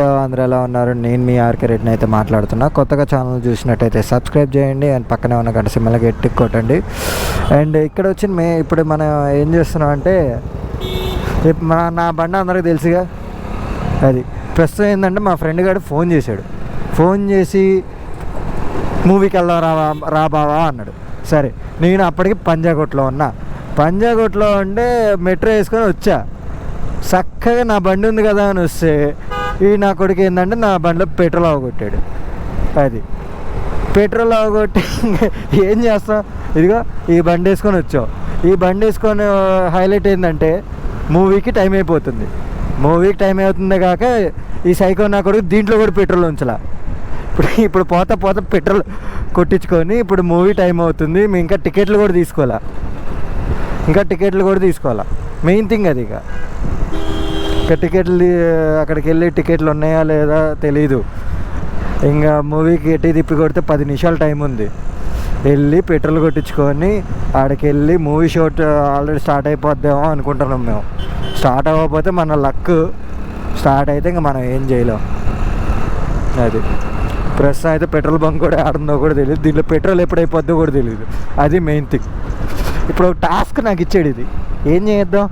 అందరూ ఎలా ఉన్నారు? నేను మీ ఆర్కే రెడ్డిని అయితే మాట్లాడుతున్నా. కొత్తగా ఛానల్ చూసినట్టయితే సబ్స్క్రైబ్ చేయండి అండ్ పక్కనే ఉన్న గంట సింబల్కి ఎట్టికి కొట్టండి. అండ్ ఇక్కడ వచ్చి ఇప్పుడు మనం ఏం చేస్తున్నాం అంటే నా బండి అందరికీ తెలుసుగా. అది ప్రస్తుతం ఏంటంటే మా ఫ్రెండ్ గారు ఫోన్ చేశాడు. ఫోన్ చేసి మూవీకి వెళ్దాం రా బావా అన్నాడు. సరే, నేను అప్పటికి పంజాగుట్లో ఉన్నా. పంజాగుట్లో ఉంటే మెట్రో వేసుకొని వచ్చా. చక్కగా నా బండి ఉంది కదా అని వస్తే ఈ నా కొడుకు ఏంటంటే నా బండిలో పెట్రోల్ అవగొట్టాడు. అది పెట్రోల్ అవగొట్టి ఏం చేస్తాం, ఇదిగో ఈ బండి వేసుకొని వచ్చావు. ఈ బండి వేసుకొని హైలైట్ ఏంటంటే మూవీకి టైం అయిపోతుంది. మూవీకి టైం అవుతుంది కాక ఈ సైకో నా కొడుకు దీంట్లో కూడా పెట్రోల్ ఉంచలా. ఇప్పుడు పోతా పెట్రోల్ కొట్టించుకొని ఇప్పుడు మూవీ టైం అవుతుంది. మేము ఇంకా టికెట్లు కూడా తీసుకోవాలా. మెయిన్ థింగ్ అది. ఇక టికెట్లు అక్కడికి వెళ్ళి టికెట్లు ఉన్నాయా లేదా తెలీదు. ఇంకా మూవీకి ఎట్టి తిప్పి కొడితే 10 నిమిషాలు టైం ఉంది. వెళ్ళి పెట్రోల్ కొట్టించుకొని ఆడికి వెళ్ళి మూవీ షూట్ ఆల్రెడీ స్టార్ట్ అయిపోద్దామో అనుకుంటున్నాం మేము. స్టార్ట్ అవ్వకపోతే మన లక్, స్టార్ట్ అయితే ఇంకా మనం ఏం చేయలేం. అది ప్రస్తుతం అయితే పెట్రోల్ బంక్ కూడా ఆడుందో కూడా తెలియదు. దీంట్లో పెట్రోల్ ఎప్పుడైపోద్దో కూడా తెలియదు. అది మెయిన్ థింగ్. ఇప్పుడు టాస్క్ నాకు ఇచ్చాడు. ఇది ఏం చేద్దాం,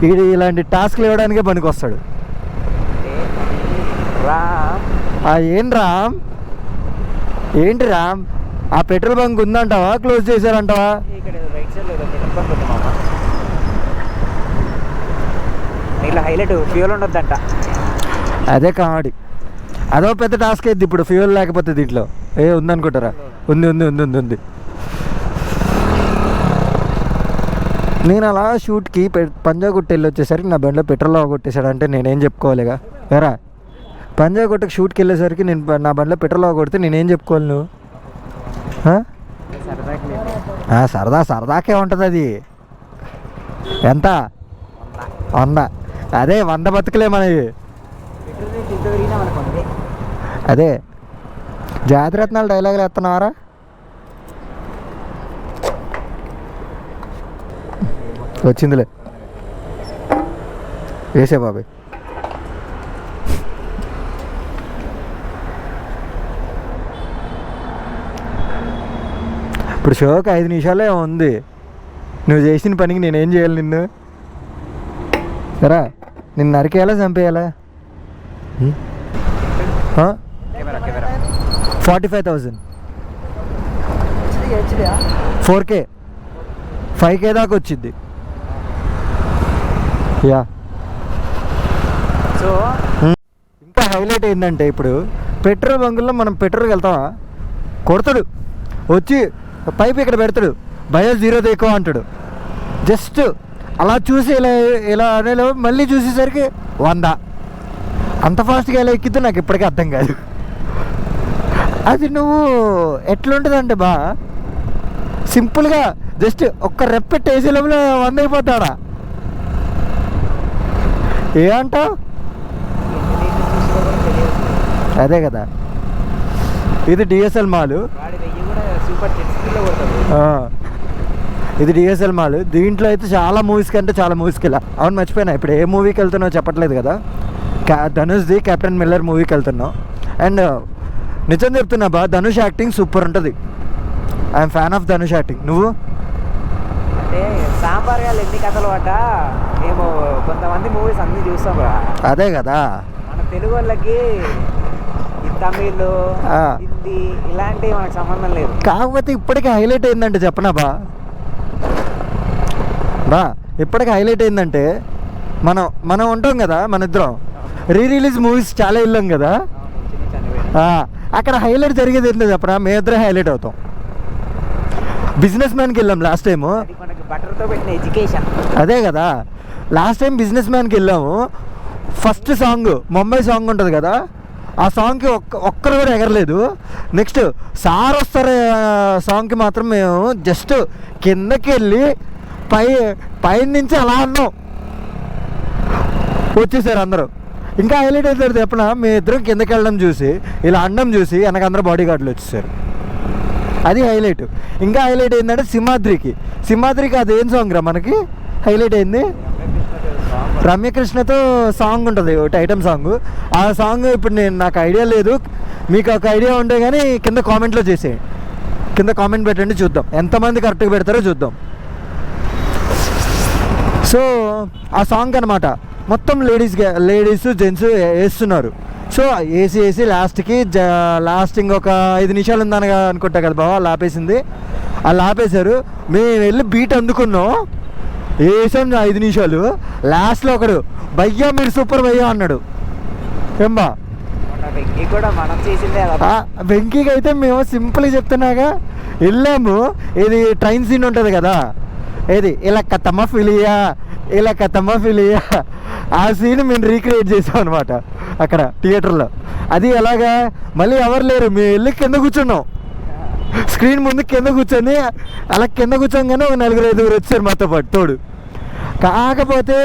ఇది ఇలాంటి టాస్క్లు ఇవ్వడానికే పనికి వస్తాడు. ఏంటి రామ్, ఆ పెట్రోల్ బంక్ ఉందంటావా, క్లోజ్ చేశారంటావా? అదే కామెడీ. అదో పెద్ద టాస్క్ అయింది. ఇప్పుడు ఫ్యూయల్ లేకపోతే దీంట్లో ఉందనుకుంటారా? ఉంది. నేను అలా షూట్కి పంజాగుట్ట వెళ్ళి వచ్చేసరికి నా బండిలో పెట్రోల్ అవగొట్టేశాడంటే నేనేం చెప్పుకోవాలిగా? ఎరా, పంజాగుట్టకి షూట్కి వెళ్ళేసరికి నా బండిలో పెట్రోల్ అవగొడితే నేనేం చెప్పుకోవాలి? నువ్వు సరదాకే ఉంటుంది. అది ఎంత? 100. అదే 100 బతుకులే మనవి. అదే జాతిరత్నాలు డైలాగులు వేస్తున్నావారా? వచ్చిందిలే, వేసే బాబాయ్. ఇప్పుడు షోకి 5 నిమిషాలే ఉంది. నువ్వు చేసిన పనికి నేనేం చేయాలి? నిన్ను నరికేయాలా, చంపేయాలా? 45,000 4K 5K దాకా వచ్చింది. యా. సో ఇంకా హైలైట్ ఏంటంటే ఇప్పుడు పెట్రోల్ బంకుల్లో మనం పెట్రోల్కి వెళ్తామా, కొడతాడు వచ్చి పైప్ ఇక్కడ పెడతాడు, భయ 0 దేకో అంటాడు. జస్ట్ అలా చూసి ఇలా అనేలో మళ్ళీ చూసేసరికి 100. అంత ఫాస్ట్గా ఎలా ఎక్కిద్దో నాకు ఇప్పటికీ అర్థం కాదు. అది నువ్వు ఎట్లుంటుందంటే సింపుల్గా జస్ట్ ఒక్క రెప్పెట్ వేసే లోపల 100 అయిపోతాడా? ఏమంటావు? అదే కదా. ఇది డిఎస్ఎల్ మాల్. ఇది డిఎస్ఎల్ మాల్. దీంట్లో అయితే చాలా మూవీస్కి వెళ్ళా. అవును, మర్చిపోయినా. ఇప్పుడు ఏ మూవీకి వెళ్తున్నావు చెప్పట్లేదు కదా. ధనుష్ది కెప్టెన్ మిల్లర్ మూవీకి వెళ్తున్నావు. అండ్ నిజం చెప్తున్నా ధనుష్ యాక్టింగ్ సూపర్ ఉంటుంది. I'm fan of Dhanush acting. నువ్వు? అంటే సాంబార్ గారు ఎన్ని కథలు అట, మేము కొంతమంది మూవీస్ అన్నీ చూస్తాం. అదే కదా, మన తెలుగు వాళ్ళకి తమిళ్, హిందీ ఇలాంటివి మనకు సంబంధం లేదు. కాకపోతే ఇప్పటికీ హైలైట్ అయిందంటే చెప్పనా ఇప్పటికీ హైలైట్ అయిందంటే మనం ఉంటాం కదా, మన ఇద్దరం రిలీజ్ మూవీస్ చాలా వెళ్ళాం కదా. అక్కడ హైలైట్ జరిగేది ఏంటో చెప్పనా? మేమిద్దరే హైలైట్ అవుతాం. బిజినెస్ మ్యాన్కి వెళ్ళాం లాస్ట్ టైము. అదే కదా, లాస్ట్ టైం బిజినెస్ మ్యాన్కి వెళ్ళాము. ఫస్ట్ సాంగ్ ముంబై సాంగ్ ఉంటుంది కదా, ఆ సాంగ్కి ఒక్కరు కూడా ఎగరలేదు. నెక్స్ట్ సార్ వస్తారు సాంగ్కి మాత్రం మేము జస్ట్ కిందకి వెళ్ళి పైన నుంచి అలా అన్నాం, వచ్చేసారు అందరూ. ఇంకా హైలైట్ అవుతారు చెప్పిన, మీ ఇద్దరం కిందకి వెళ్ళడం చూసి ఇలా అండం చూసి వెనక అందరూ బాడీ గార్డులు వచ్చేసారు. అది హైలైట్. ఇంకా హైలైట్ ఏంటంటే సింహాద్రికి అదేం సాంగ్ రా మనకి హైలైట్ అయింది? రమ్యకృష్ణతో సాంగ్ ఉంటుంది ఒకటి ఐటమ్ సాంగ్. ఆ సాంగ్ ఇప్పుడు నాకు ఐడియా లేదు, మీకు ఒక ఐడియా ఉంటే కానీ కింద కామెంట్లో చేసేయండి, కింద కామెంట్ పెట్టండి, చూద్దాం ఎంతమంది కరెక్ట్గా పెడతారో చూద్దాం. సో ఆ సాంగ్ అనమాట మొత్తం లేడీస్ జెంట్స్ వేస్తున్నారు. సో వేసి లాస్ట్ ఇంకొక 5 నిమిషాలు ఉందనగా అనుకుంటా కదా బావ అలా ఆపేసింది. అలా ఆపేశారు, మేము వెళ్ళి బీట్ అందుకున్నాం, వేసాం 5 నిమిషాలు. లాస్ట్లో ఒకడు భయ్యా మీరు సూపర్ భయ్యా అన్నాడు. ఏంబా కూడా మనం చేసిందే. వెంకీకి అయితే మేము సింపుల్గా చెప్తున్నాగా వెళ్ళాము. ఇది ట్రైన్ సీన్ ఉంటుంది కదా, ఏది ఇలా కథమ్మ ఫిలియా ఆ సీన్ మేము రీక్రియేట్ చేసాం అనమాట అక్కడ థియేటర్లో. అది ఎలాగా మళ్ళీ ఎవరు లేరు, మేము వెళ్ళి కింద కూర్చున్నాం, స్క్రీన్ ముందు కింద కూర్చొని అలా కింద కూర్చోగానే ఒక 4-5 వచ్చారు మాతో పాటు తోడు. కాకపోతే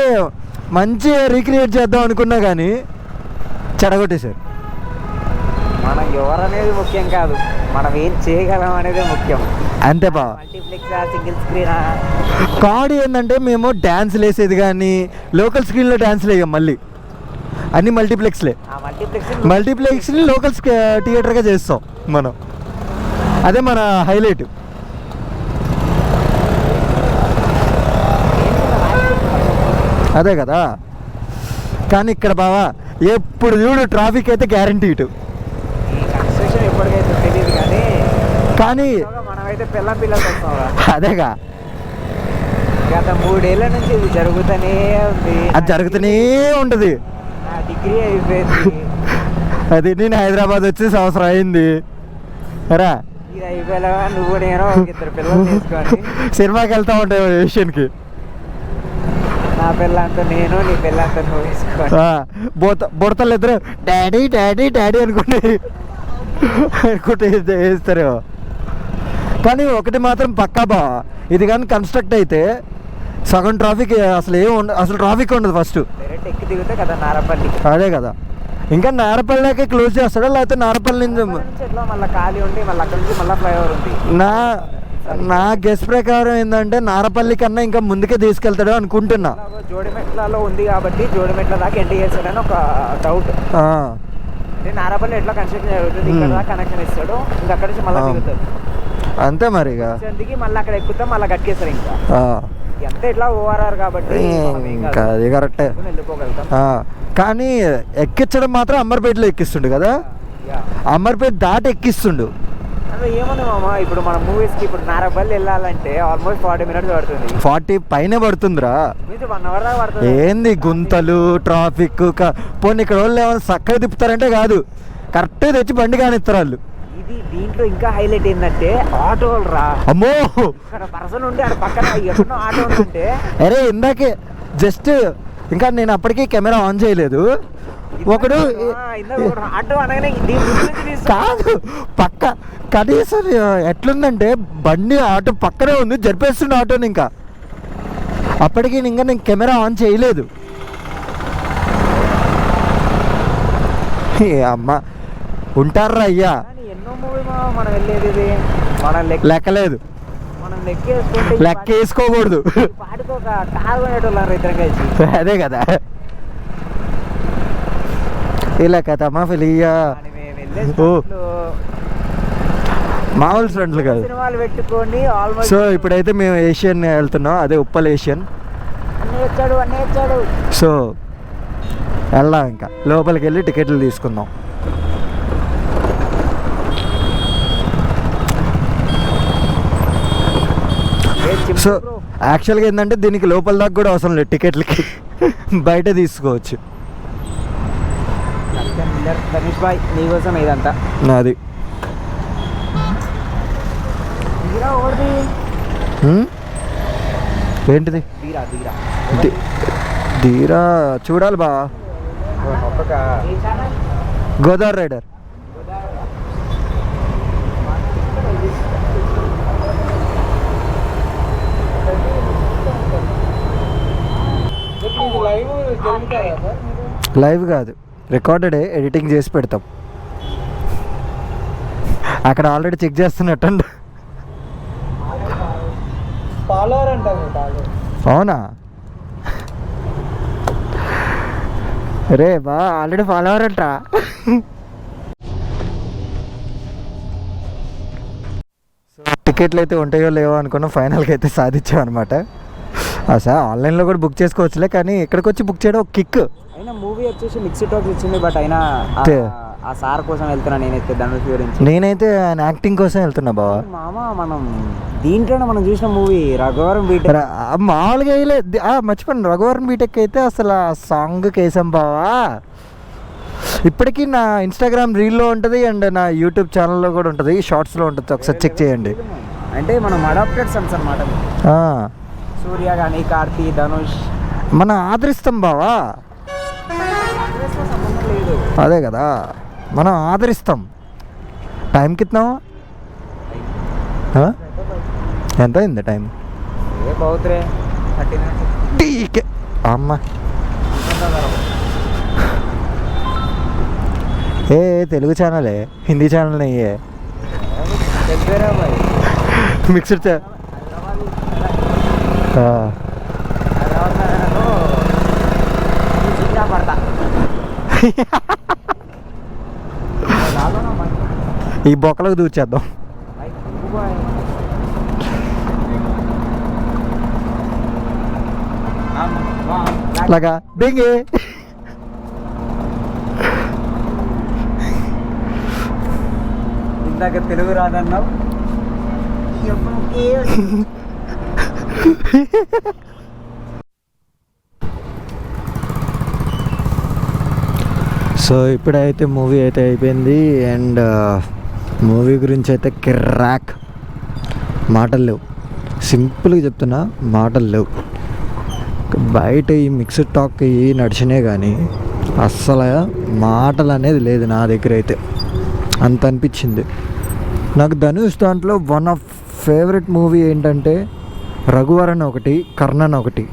మంచిగా రీక్రియేట్ చేద్దాం అనుకున్నా కానీ చెడగొట్టేశారు. మనం ఎవరనేది ముఖ్యం కాదు, మనం ఏం చేయగలం అనేది ముఖ్యం. అంతే బా. మల్టీప్లెక్స్ సింగిల్ స్క్రీనా కామెడీ ఏంటంటే మేము డ్యాన్స్లు వేసేది కానీ లోకల్ స్క్రీన్లో డ్యాన్స్లు వేయం, మళ్ళీ అన్ని మల్టీప్లెక్స్ని లోకల్ థియేటర్గా చేస్తాం మనం. అదే మన హైలైట్. అదే కదా. కానీ ఇక్కడ బావా ఎప్పుడు చూడు ట్రాఫిక్ అయితే గ్యారంటీ ఇటు. ఎప్పటికైతే తెలియదు కానీ మనమైతే పిల్లలు వస్తాం. అదేగా గత 3 ఏళ్ల నుంచి ఇది జరుగుతూనే ఉంది. అది జరుగుతూనే ఉంటుంది. డిగ్రీ అయిపోయింది, అది నేను హైదరాబాద్ వచ్చి సంవత్సరం అయింది రా. ఇది అయిపోయా నువ్వు నేను 2 పిల్లలు తీసుకొని సినిమాకి వెళ్తా ఉంటాయి ఏషియన్కి. నా పిల్లంతా నేను, నీ పిల్లంతా నువ్వు తీసుకొని బుడతలు ఇద్దరు డాడీ డాడీ డాడీ అనుకుంటే వేస్తారు. కానీ ఒకటి మాత్రం పక్కా బా, ఇది కానీ కన్స్ట్రక్ట్ అయితే సగం ట్రాఫిక్ అసలు ట్రాఫిక్ ఉండదు ఫస్ట్. ఎక్కి దిగితే కదా నారపల్లి. అదే కదా. ఇంకా నారపల్లికే క్లోజ్ చేస్తాడా లేకపోతే నారపల్లి నుంచి మళ్ళీ ఖాళీ ఉండి మళ్ళీ అక్కడ నుంచి మళ్ళీ ఫ్లైఓవర్ ఉంది. నా గెస్ ప్రకారం ఏంటంటే నారపల్లి కన్నా ఇంకా ముందుకే తీసుకెళ్తాడు అనుకుంటున్నా. జోడిమెట్లలో ఉంది కాబట్టి జోడిమెట్ల దాకా ఎండ్ చేస్తాడని ఒక డౌట్. నారపల్లి ఎట్లా కన్స్ట్రక్షన్ జరుగుతుంది, ఇక్కడ దాకా కనెక్షన్ ఇస్తాడు, ఇంకా అక్కడ నుంచి మళ్ళీ దిగుతాడు. అంతే మరి దిగి మళ్ళీ అక్కడ ఎక్కుతాం, మళ్ళీ కట్టేస్తారు. ఇంకా ఎంత ఇట్లా ఓఆర్ఆర్ కాబట్టి ఇంకా అది కరెక్టే. వెళ్ళిపోగలుగుతాం. కానీ ఎక్కించడం మాత్రం అమ్మర్పేటలో ఎక్కిస్తుండు కదా, అమ్మర్పేట దాటి ఎక్కిస్తుండు. అదే ఏమన్నా మామ, ఇప్పుడు మన మూవీస్కి ఇప్పుడు నారపల్లి వెళ్ళాలంటే ఆల్మోస్ట్ 40 minutes పడుతుంది. 40 పైన పడుతుందిరా. 1 hour దాకా పడుతుంది. ఏంది గుంతలు ట్రాఫిక్. పోనీ ఇక్కడ వాళ్ళు ఏమైనా చక్కగా తిప్పుతారంటే కాదు, కరెక్ట్గా తెచ్చి బండి కానిస్తారు వాళ్ళు. దీంట్లో ఇంకా హైలైట్ ఏంటంటే ఆటోలు రా. అమ్మో ఇక్కడ పర్సన్ ఉంటే అక్కడ పక్కన ఎన్నో ఆటో ఉంటే అరే ఇందాకే జస్ట్ ఇంకా నేను అప్పటికీ కెమెరా ఆన్ చేయలేదు. ఒకడు ఆటో అనగానే కాదు పక్క కనీసం ఎట్లుందంటే బండి ఆటో పక్కనే ఉంది, జరిపేస్తుండే ఆటోని. ఇంకా అప్పటికి ఇంకా నేను కెమెరా ఆన్ చేయలేదు. అమ్మ ఉంటారా అయ్యా, ఎన్నో మూవీ మనం వెళ్ళేది మనం లెక్కలేదు, మనం లెక్కేసుకుంటే లెక్కేసుకోకూడదు. పాడుకోక కారు కొనేటోళ్ళు ఇద్దరం కలిసి. అదే కదా. ఇలా కథమ్మా ఫిలియా మామూలు ఫ్రెండ్లు కాదు. సినిమాలు పెట్టుకొని సో ఇప్పుడైతే మేము ఏషియన్ వెళ్తున్నాం, అదే ఉప్పల్ ఏషియన్. అన్నీ వచ్చాడు. సో వెళ్దాం, ఇంకా లోపలికి వెళ్ళి టికెట్లు తీసుకుందాం. సో యాక్చువల్గా ఏంటంటే దీనికి లోపల దాకా కూడా అవసరం లేదు, టికెట్లకి బయట తీసుకోవచ్చు. ధనుష్ బాయ్ నీకోసం ఇదంతా. అది ఏంటిది ధీరా చూడాలి బా. గోదావరి రైడర్. లైవ్ కాదు, రికార్డెడ్, ఎడిటింగ్ చేసి పెడతాం. అక్కడ ఆల్రెడీ చెక్ చేస్తున్నట్టు. అవునా? రే బా ఆల్రెడీ ఫాలో అవ్వరంట. సో టికెట్లు అయితే ఉంటాయో లేవో అనుకున్నాం, ఫైనల్గా అయితే సాధించాం అనమాట. అసలు ఆన్లైన్లో కూడా బుక్ చేసుకోవచ్చులే, కానీ ఇక్కడికి వచ్చి బుక్ చేయడం ఒక కిక్. అయినా మూవీ వచ్చేసి మిక్స్డ్ టాక్స్ ఇచ్చింది, బట్ అయినా ఆ సార్ కోసం వెళ్తున్నా నేనైతే ధనుష్ గురించి. నేనైతే ఆయన యాక్టింగ్ కోసం వెళ్తున్నా బావా. మామ మనం దీంట్లోనే మనం చూసిన మూవీ రఘువరన్ బీటెక్ మామూలుగా మర్చిపోయాను, రఘువరన్ బీటెక్ అయితే అసలు ఆ సాంగ్ కేసాం బావా. ఇప్పటికీ నా ఇన్స్టాగ్రామ్ రీల్లో ఉంటుంది అండ్ నా యూట్యూబ్ ఛానల్లో కూడా ఉంటుంది, షార్ట్స్లో ఉంటుంది, ఒకసారి చెక్ చేయండి. అంటే మనం అడాప్టెడ్ సన్స్ అనమాట. సూర్య కానీ కార్తీ ధనుష్ మనం ఆదరిస్తాం బావా. అదే కదా, మనం ఆదరిస్తాం. టైంకి ఇస్తున్నావా? ఎంత అయింది టైం? టీకే అమ్మ. ఏ తెలుగు ఛానలే, హిందీ ఛానల్ నయ్యే మిక్స్డ్ ఈ బొక్కలకు దూర్చేద్దాం. అలాగా బెంగే. ఇందాక తెలుగు రాదన్నావు. సో ఇప్పుడైతే మూవీ అయితే అయిపోయింది అండ్ మూవీ గురించి అయితే కిర్రాక్, మాటలు లేవు. సింపుల్గా చెప్తున్నా, మాటలు లేవు. బయట ఈ మిక్స్డ్ టాక్ ఇవి నడిచినాయి కానీ అస్సలు మాటలు అనేది లేదు నా దగ్గర అయితే. అంత అనిపించింది నాకు. ధనుష్ దాంట్లో వన్ ఆఫ్ ఫేవరెట్ మూవీ ఏంటంటే రఘువరన్ ఒకటి, కర్ణన్ ఒకటి.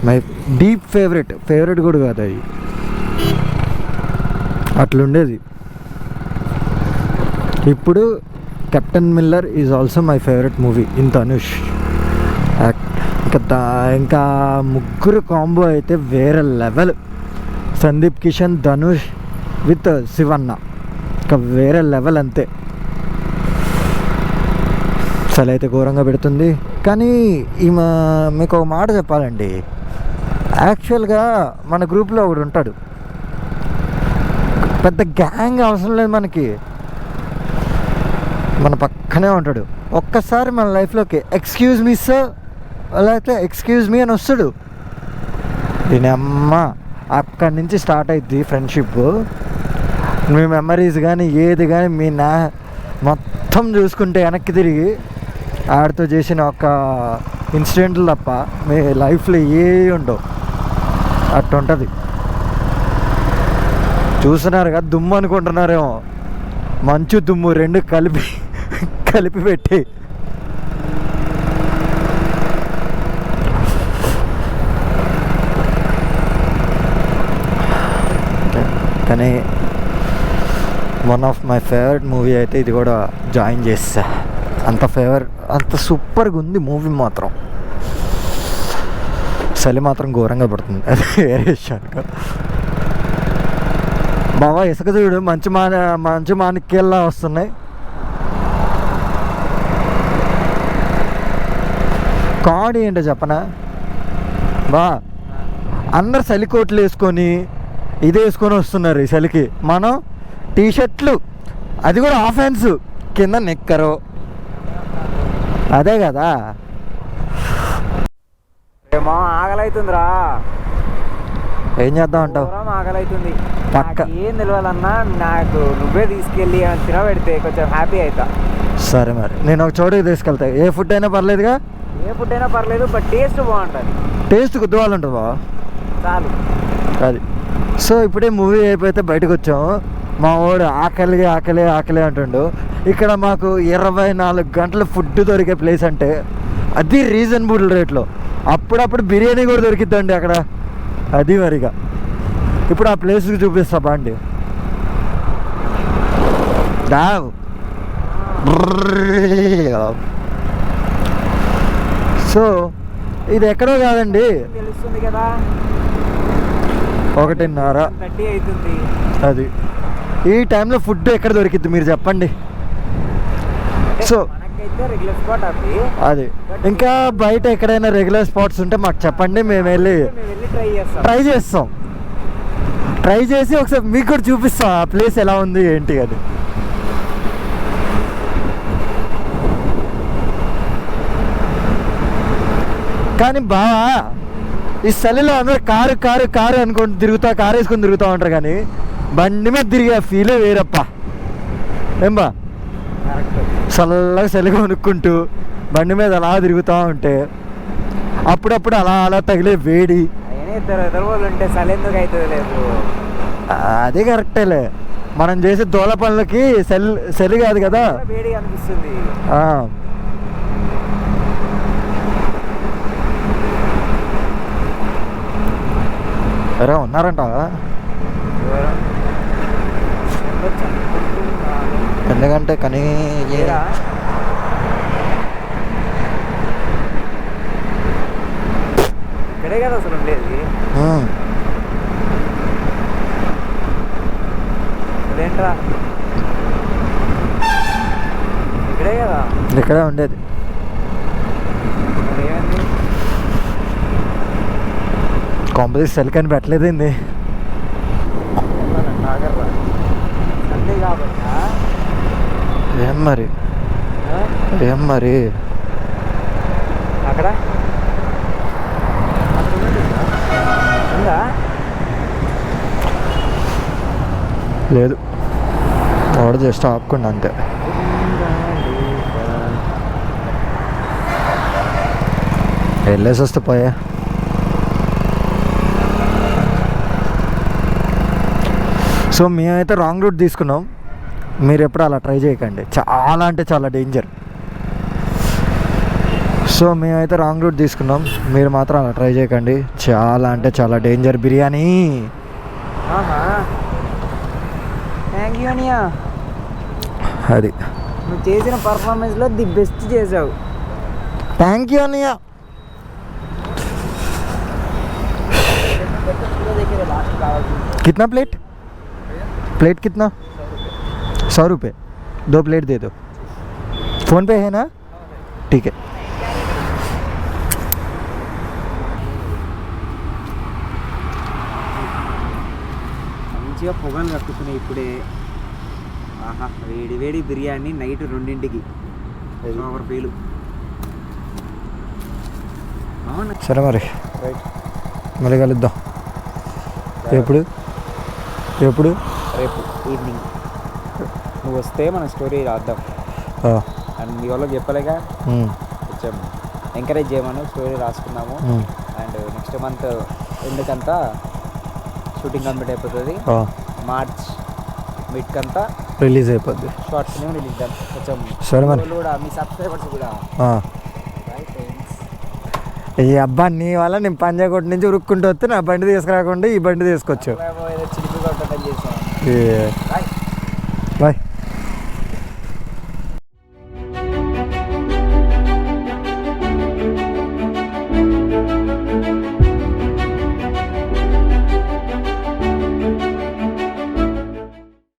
మై డీప్ ఫేవరెట్ కూడా కాదు అది, అట్లుండేది. ఇప్పుడు captain Miller is also my favourite movie in Dhanush. ఇంకా ముగ్గురు కాంబో అయితే వేరే లెవెల్. సందీప్ కిషన్, ధనుష్ విత్ శివన్న, ఇంకా వేరే లెవెల్ అంతే. అసలు అయితే ఘోరంగా పెడుతుంది. కానీ మీకు ఒక మాట చెప్పాలండి, యాక్చువల్గా మన గ్రూప్లో ఒకడు ఉంటాడు, పెద్ద గ్యాంగ్ అవసరం లేదు మనకి, మన పక్కనే ఉంటాడు. ఒక్కసారి మన లైఫ్లోకి ఎక్స్క్యూజ్ మీ సార్ అలా అయితే ఎక్స్క్యూజ్ మీ అని వస్తాడు. దీని అమ్మ అక్కడి నుంచి స్టార్ట్ అవుద్ది ఫ్రెండ్షిప్. మీ మెమరీస్ కానీ ఏది కానీ మీ మొత్తం చూసుకుంటే వెనక్కి తిరిగి ఆడితో చేసిన ఒక ఇన్సిడెంట్లు తప్ప మీ లైఫ్లో ఏ ఉండవు. అట్టుంటుంది. చూస్తున్నారు కదా, దుమ్ము అనుకుంటున్నారేమో, మంచు దుమ్ము రెండు కలిపి పెట్టి. కానీ one of my favourite movie అయితే ఇది కూడా జాయిన్ చేస్తా. అంత సూపర్గా ఉంది మూవీ మాత్రం. చలి మాత్రం ఘోరంగా పడుతుంది, అది వేరే విషయం. బావా ఇసుక చూడు, మంచి మాణిక్యాల్లా వస్తున్నాయి. కామెడీ ఏంటో చెప్పనా బా, అందరు చలి కోట్లు వేసుకొని ఇది వేసుకొని వస్తున్నారు ఈ చలికి. మనం టీషర్ట్లు, అది కూడా హాఫ్ హ్యాండ్స్, కింద నిక్కరు. అదే కదా. ఏమో ఆకలైతుందిరా. ఏం చేద్దాం అంటావు? ఆకలైతుంది పక్క. ఏం తెలియాలన్నా నాకు నువ్వే తీసుకెళ్ళి తినబెడితే కొంచెం హ్యాపీ అవుతా. సరే మరి నేను ఒక చోటుకి తీసుకెళ్తా. ఏ ఫుడ్ అయినా పర్లేదుగా? ఏ ఫుడ్ అయినా పర్లేదు, బట్ టేస్ట్ బాగుంటుంది. టేస్ట్ కుద్దువాలి ఉంటుంది బావా, చాలు అది. సో ఇప్పుడే మూవీ అయిపోతే బయటకు వచ్చాము. మా వాడు ఆకలి అంటుండు. ఇక్కడ మాకు 24 గంటలు ఫుడ్ దొరికే ప్లేస్ అంటే అది రీజనబుల్ రేట్లో. అప్పుడప్పుడు బిర్యానీ కూడా దొరికిద్దండి అక్కడ, అది మరిగా. ఇప్పుడు ఆ ప్లేస్కి చూపిస్తా బాండి. సో ఇది ఎక్కడో కాదండి, తెలుస్తుంది కదా. 1:30 30 అవుతుంది. అది ఈ టైంలో ఫుడ్ ఎక్కడ దొరికిద్ది మీరు చెప్పండి. సో మనకైతే రెగ్యులర్ స్పాట్ అది ఇంకా బయట ఎక్కడైనా రెగ్యులర్ స్పాట్స్ ఉంటే మాకు చెప్పండి, మేము వెళ్ళి ట్రై చేసి ఒకసారి మీకు కూడా చూపిస్తాం ఆ ప్లేస్ ఎలా ఉంది ఏంటి అని. కానీ బావా ఈ చలిలో అందరూ కారు అనుకొని కారు వేసుకొని తిరుగుతూ ఉంటారు, కానీ బండి మీద తిరిగే ఫీలే వేరప్ప. ఏం బా చల్లగా చలిగా కొనుక్కుంటూ బండి మీద అలా తిరుగుతూ ఉంటే అప్పుడప్పుడు అలా తగిలే వేడి ఉంటే చలి ఎందుకు అవుతుంది లేదు. అదే కరెక్టేలే, మనం చేసే దోల పనులకి చలి కాదు కదా, వేడి అనిపిస్తుంది. ఎరా ఉన్నారంట. ఎందుకంటే కానీ ఇక్కడే కదా అసలు ఉండేది. అదేంట్రా ఇక్కడే కదా, ఇక్కడే ఉండేది. ఏమైంది కాంపోజిట్ సెల్కని పెట్టలేదండి. సండే కాబట్టి ఏం మరి అక్కడ ఉందా? లేదు, వాడు జస్ట్ ఆపుకుండా అంతే. వెళ్ళేసి వస్తే పోయా. సో మేమైతే రాంగ్ రూట్ తీసుకున్నాం, మీరు ఎప్పుడు అలా ట్రై చేయకండి, చాలా అంటే చాలా డేంజర్. సో మేమైతే రాంగ్ రూట్ తీసుకున్నాం, మీరు మాత్రం అలా ట్రై చేయకండి, చాలా అంటే చాలా డేంజర్. బిర్యానీ థ్యాంక్ యూ అనియా, అది నువ్వు చేసిన పర్ఫార్మెన్స్లో ది బెస్ట్ చేసావు. థ్యాంక్ యూ అనియా. कितना प्लेट कितना? 100 रुपये 2 प्लेट दे दो. फ़ोन पे है ना? ठीक है. మంచిగా పొగలు కట్టుకున్నాయి ఇప్పుడే. ఆహా, వేడి బిర్యానీ నైట్ 2ంటికి పేలు. అవును సరే మరి రైట్, మళ్ళీ కలుద్దాం. ఎప్పుడు రేపు ఈవినింగ్ నువ్వు వస్తే మన స్టోరీ రాద్దాం. అండ్ మీ వాళ్ళకి చెప్పలేగా, కొంచెం ఎంకరేజ్ చేయమని స్టోరీ రాసుకున్నాము. అండ్ నెక్స్ట్ మంత్ ఎందుకంతా షూటింగ్ కంప్లీట్ అయిపోతుంది. మార్చ్ మిడ్కంతా రిలీజ్ అయిపోద్ది, షార్ట్స్ రిలీజ్ చేద్దాం. కొంచెం సరే మరి కూడా మీ సబ్స్క్రైబర్స్ కూడా. ఈ అబ్బా నీ వల్ల నేను పంజాగుట్ట నుంచి ఉరుక్కుంటూ వస్తే నా బండి తీసుకురాకుండా ఈ బండి తీసుకొచ్చు. చిలిపి కొట్టడం చేసాం.